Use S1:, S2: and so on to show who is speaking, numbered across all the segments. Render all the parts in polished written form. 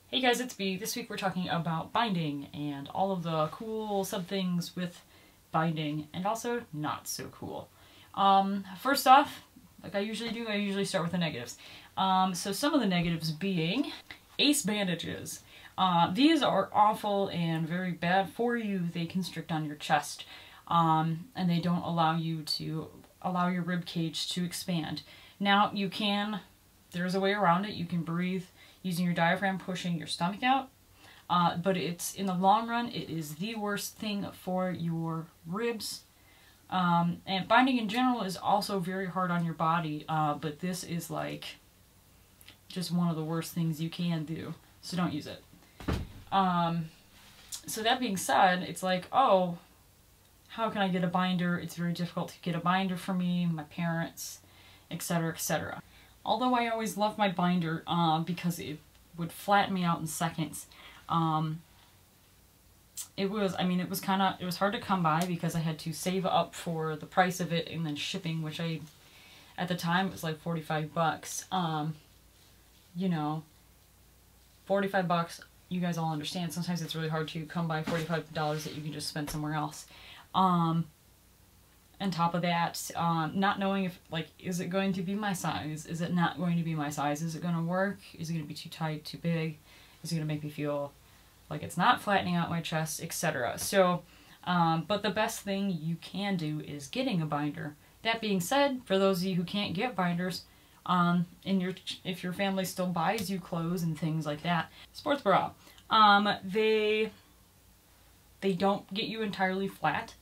S1: Hey guys, it's B. This week we're talking about binding and all of the cool sub-things with binding and also not so cool. First off, like I usually do, I usually start with the negatives. So some of the negatives being ace bandages. These are awful and very bad for you. They constrict on your chest and they don't allow you to allow your rib cage to expand. Now you can, there's a way around it. You can breathe using your diaphragm, pushing your stomach out. But it's, in the long run, it is the worst thing for your ribs. And binding in general is also very hard on your body, but this is like just one of the worst things you can do. So don't use it. So that being said, it's like, oh, how can I get a binder? It's very difficult to get a binder for me, my parents, etc., etc. Although I always loved my binder because it would flatten me out in seconds. It was hard to come by because I had to save up for the price of it and then shipping, which at the time, it was like 45 bucks. You know, 45 bucks, you guys all understand. Sometimes it's really hard to come by $45 that you can just spend somewhere else. On top of that, not knowing if, like, is it going to be my size? Is it not going to be my size? Is it going to work? Is it going to be too tight, too big? Is it going to make me feel like it's not flattening out my chest, etc.? So, but the best thing you can do is getting a binder. That being said, for those of you who can't get binders, if your family still buys you clothes and things like that, sports bra, they don't get you entirely flat.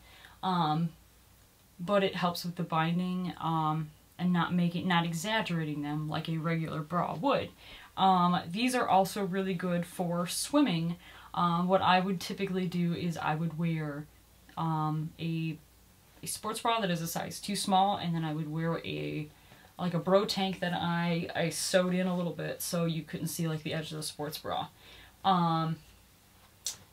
S1: But it helps with the binding and not exaggerating them like a regular bra would. These are also really good for swimming. What I would typically do is I would wear a sports bra that is a size too small, and then I would wear a bro tank that I sewed in a little bit so you couldn't see like the edge of the sports bra. And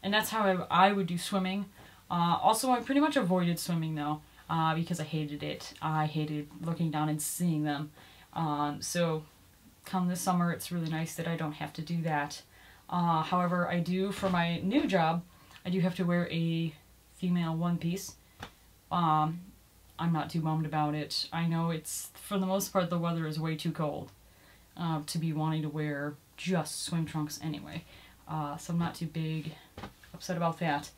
S1: that's how I would do swimming. Also, I pretty much avoided swimming though. Because I hated it. I hated looking down and seeing them. So come this summer, it's really nice that I don't have to do that. However, I do, for my new job, I do have to wear a female one-piece. I'm not too bummed about it. I know it's, for the most part, the weather is way too cold to be wanting to wear just swim trunks anyway. So I'm not too big upset about that.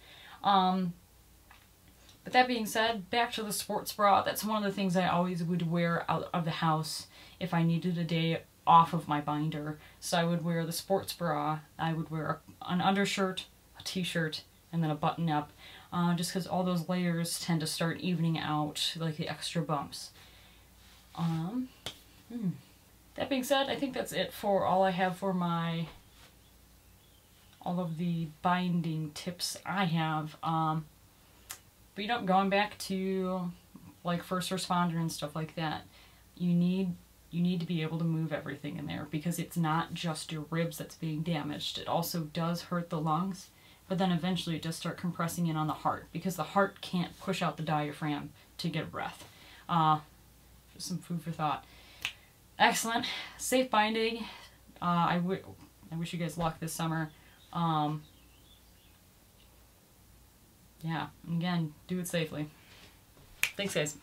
S1: But that being said, back to the sports bra. That's one of the things I always would wear out of the house if I needed a day off of my binder. So I would wear the sports bra, I would wear an undershirt, a t-shirt, and then a button-up, just because all those layers tend to start evening out, like the extra bumps. That being said, I think that's it for all I have for all of the binding tips I have. But you know, going back to like first responder and stuff like that, you need to be able to move everything in there because it's not just your ribs that's being damaged. It also does hurt the lungs, but then eventually it does start compressing in on the heart because the heart can't push out the diaphragm to get breath. Just some food for thought. Excellent. Safe binding. I wish you guys luck this summer. Yeah, and again, do it safely. Thanks, guys.